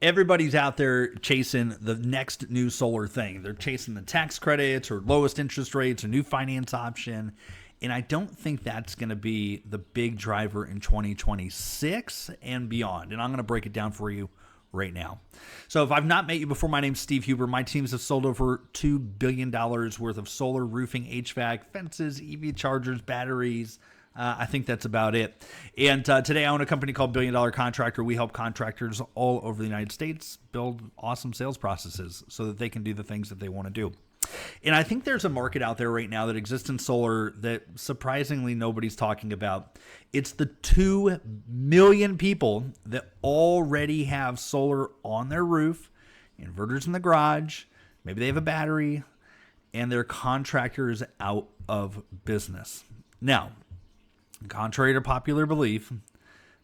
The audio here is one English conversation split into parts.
Everybody's out there chasing the next new solar thing. They're chasing the tax credits or lowest interest rates or new finance option. And I don't think that's going to be the big driver in 2026 and beyond. And I'm going to break it down for you right now. So if I've not met you before, my name's Steve Huber. My teams have sold over $2 billion worth of solar, roofing, HVAC, fences, EV chargers, batteries. I think that's about it. And today I own a company called $1 Billion Contractor. We help contractors all over the United States build awesome sales processes so that they can do the things that they want to do. And I think there's a market out there right now that exists in solar that surprisingly nobody's talking about. It's the 2 million people that already have solar on their roof, inverters in the garage, maybe they have a battery, and their contractors out of business. Now, contrary to popular belief,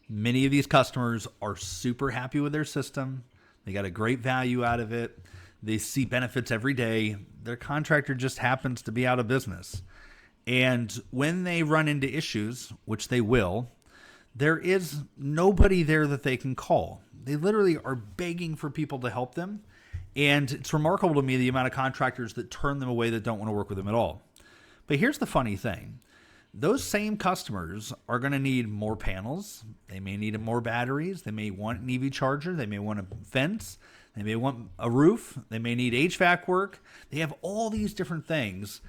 many of these customers are super happy with their system. They got a great value out of it. They see benefits every day. Their contractor just happens to be out of business. And when they run into issues, which they will, there is nobody there that they can call. They literally are begging for people to help them. And it's remarkable to me the amount of contractors that turn them away that don't want to work with them at all. But here's the funny thing. Those same customers are going to need more panels. They may need more batteries. They may want an EV charger. They may want a fence. They may want a roof. They may need HVAC work. They have all these different things.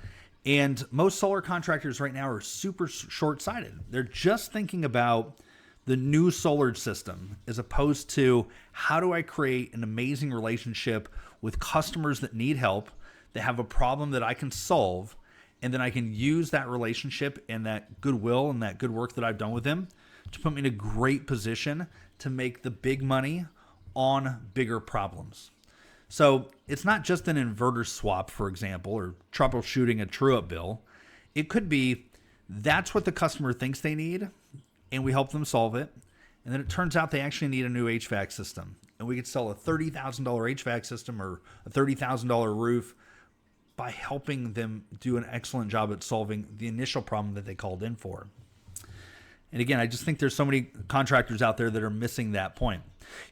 And most solar contractors right now are super short-sighted. They're just thinking about the new solar system as opposed to how do I create an amazing relationship with customers that need help, that have a problem that I can solve, and then I can use that relationship and that goodwill and that good work that I've done with them to put me in a great position to make the big money on bigger problems. So it's not just an inverter swap, for example, or troubleshooting a true-up bill. It could be that's what the customer thinks they need, and we help them solve it. And then it turns out they actually need a new HVAC system. And we could sell a $30,000 HVAC system or a $30,000 roof by helping them do an excellent job at solving the initial problem that they called in for. And again, I just think there's so many contractors out there that are missing that point.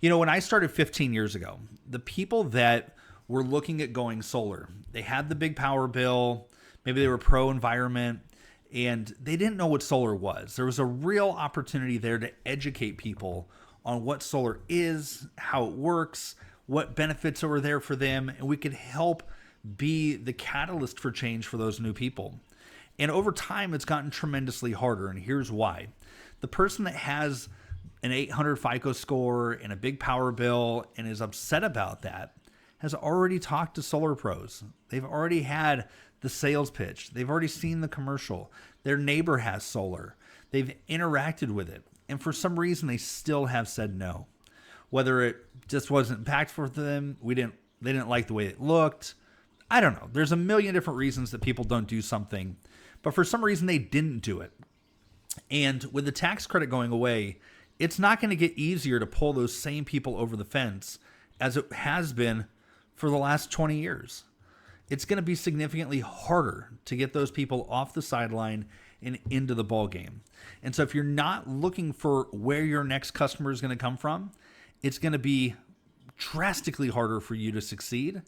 You know, when I started 15 years ago, the people that were looking at going solar, they had the big power bill, maybe they were pro-environment, and they didn't know what solar was. There was a real opportunity there to educate people on what solar is, how it works, what benefits were there for them, and we could help be the catalyst for change for those new people. And over time, it's gotten tremendously harder, and here's why. The person that has an 800 FICO score and a big power bill and is upset about that has already talked to solar pros. They've already had the sales pitch. They've already seen the commercial. Their neighbor has solar. They've interacted with it. And for some reason, they still have said no. Whether it just wasn't impactful for them, they didn't like the way it looked. I don't know. There's a million different reasons that people don't do something, but for some reason they didn't do it. And with the tax credit going away, it's not going to get easier to pull those same people over the fence as it has been for the last 20 years. It's going to be significantly harder to get those people off the sideline and into the ball game. And so if you're not looking for where your next customer is going to come from, it's going to be drastically harder for you to succeed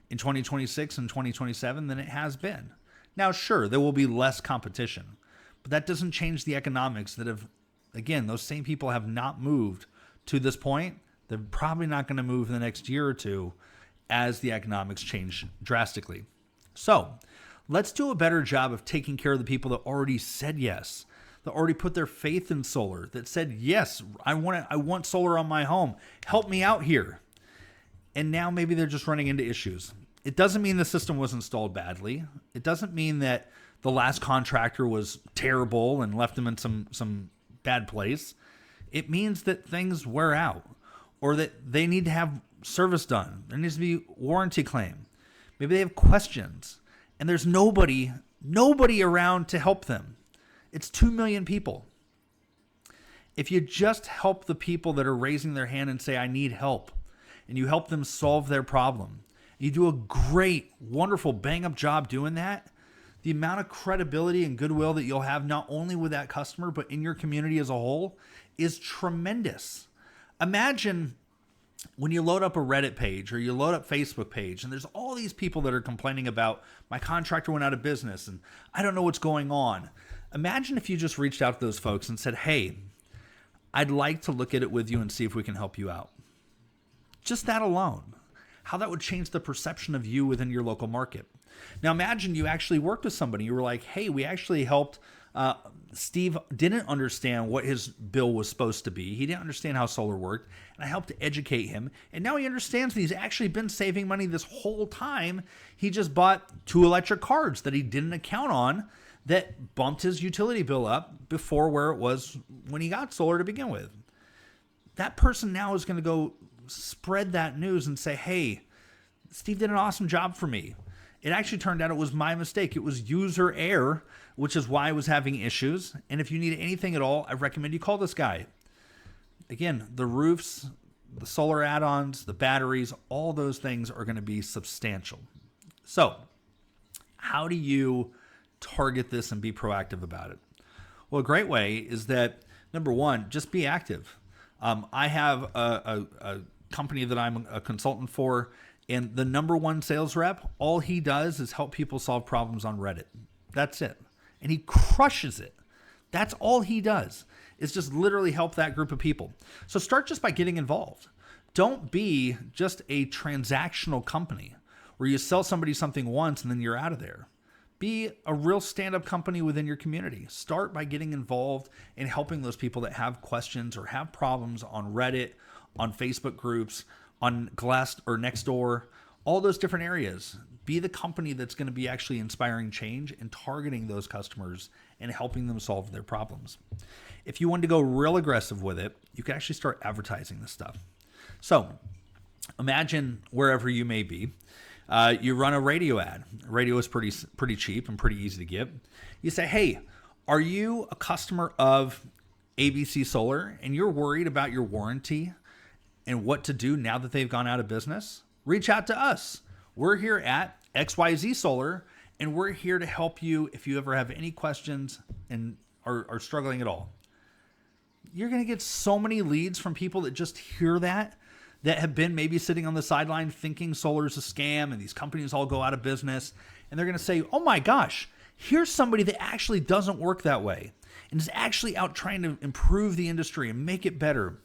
in 2026 and 2027 than it has been. Now, sure, there will be less competition, but that doesn't change the economics that have, again, those same people have not moved to this point. They're probably not going to move in the next year or two as the economics change drastically. So let's do a better job of taking care of the people that already said yes, that already put their faith in solar, that said, yes, I want solar on my home. Help me out here. And now maybe they're just running into issues. It doesn't mean the system was installed badly. It doesn't mean that the last contractor was terrible and left them in some bad place. It means that things wear out or that they need to have service done. There needs to be warranty claim. Maybe they have questions and there's nobody around to help them. It's 2 million people. If you just help the people that are raising their hand and say, I need help, and you help them solve their problem, you do a great, wonderful, bang-up job doing that, the amount of credibility and goodwill that you'll have not only with that customer, but in your community as a whole is tremendous. Imagine when you load up a Reddit page or you load up Facebook page, and there's all these people that are complaining about my contractor went out of business and I don't know what's going on. Imagine if you just reached out to those folks and said, hey, I'd like to look at it with you and see if we can help you out. Just that alone, how that would change the perception of you within your local market. Now imagine you actually worked with somebody. You were like, hey, we actually helped. Steve didn't understand what his bill was supposed to be. He didn't understand how solar worked, and I helped to educate him. And now he understands that he's actually been saving money this whole time. He just bought 2 electric cars that he didn't account on that bumped his utility bill up before where it was when he got solar to begin with. That person now is going to go spread that news and say, hey, Steve did an awesome job for me. It actually turned out it was my mistake. It was user error, which is why I was having issues. And if you need anything at all, I recommend you call this guy. Again, the roofs, the solar add-ons, the batteries, all those things are going to be substantial. So how do you target this and be proactive about it? Well, a great way is that, number one, just be active. I have a company that I'm a consultant for, and the number one sales rep, all he does is help people solve problems on Reddit. That's it. And he crushes it. That's all he does, is just literally help that group of people. So start just by getting involved. Don't be just a transactional company where you sell somebody something once and then you're out of there. Be a real stand-up company within your community. Start by getting involved and helping those people that have questions or have problems on Reddit, on Facebook groups, on Glass or Nextdoor, all those different areas. Be the company that's going to be actually inspiring change and targeting those customers and helping them solve their problems. If you want to go real aggressive with it, you can actually start advertising this stuff. So imagine wherever you may be, you run a radio ad. Radio is pretty cheap and pretty easy to get. You say, hey, are you a customer of ABC Solar and you're worried about your warranty and what to do now that they've gone out of business? Reach out to us. We're here at XYZ Solar, and we're here to help you if you ever have any questions and are struggling at all. You're going to get so many leads from people that just hear that have been maybe sitting on the sideline thinking solar is a scam and these companies all go out of business. And they're going to say, oh my gosh, here's somebody that actually doesn't work that way and is actually out trying to improve the industry and make it better.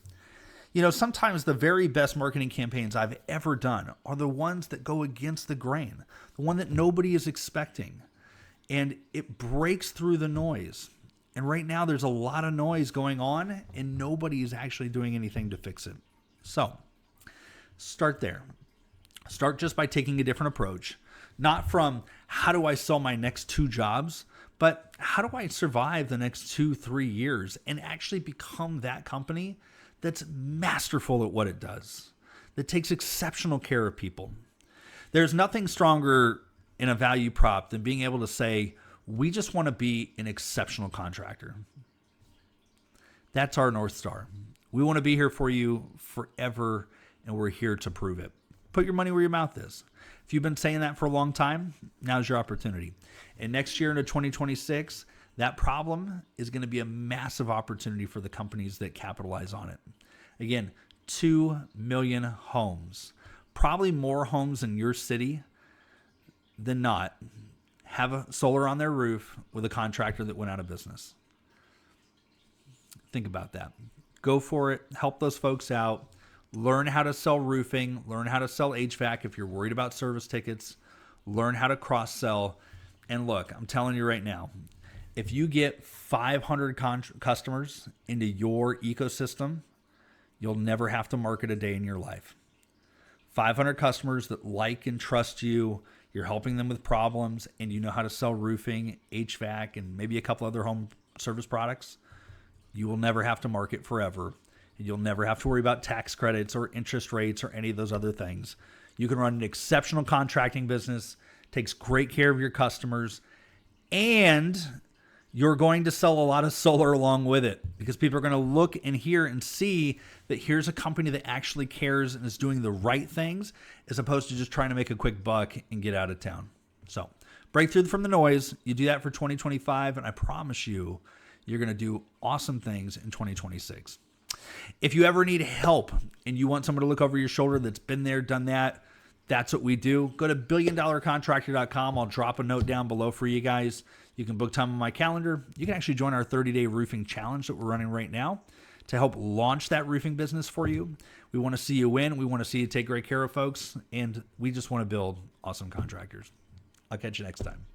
You know, sometimes the very best marketing campaigns I've ever done are the ones that go against the grain, the one that nobody is expecting. And it breaks through the noise. And right now there's a lot of noise going on and nobody is actually doing anything to fix it. So start there. Start just by taking a different approach, not from how do I sell my next 2 jobs, but how do I survive the next 2-3 years and actually become that company that's masterful at what it does, that takes exceptional care of people. There's nothing stronger in a value prop than being able to say, we just want to be an exceptional contractor. That's our North Star. We want to be here for you forever, and we're here to prove it. Put your money where your mouth is. If you've been saying that for a long time, now's your opportunity. And next year into 2026, that problem is going to be a massive opportunity for the companies that capitalize on it. Again, 2 million homes, probably more homes in your city than not, have a solar on their roof with a contractor that went out of business. Think about that. Go for it. Help those folks out. Learn how to sell roofing. Learn how to sell HVAC if you're worried about service tickets. Learn how to cross-sell. And look, I'm telling you right now, if you get 500 customers into your ecosystem, you'll never have to market a day in your life. 500 customers that like and trust you, you're helping them with problems, and you know how to sell roofing, HVAC, and maybe a couple other home service products, you will never have to market forever. And you'll never have to worry about tax credits or interest rates or any of those other things. You can run an exceptional contracting business, takes great care of your customers, and you're going to sell a lot of solar along with it because people are going to look and hear and see that here's a company that actually cares and is doing the right things as opposed to just trying to make a quick buck and get out of town. So break through from the noise. You do that for 2025, and I promise you, you're going to do awesome things in 2026. If you ever need help and you want someone to look over your shoulder that's been there, done that, that's what we do. Go to billiondollarcontractor.com. I'll drop a note down below for you guys. You can book time on my calendar. You can actually join our 30-day roofing challenge that we're running right now to help launch that roofing business for you. We want to see you win. We want to see you take great care of folks. And we just want to build awesome contractors. I'll catch you next time.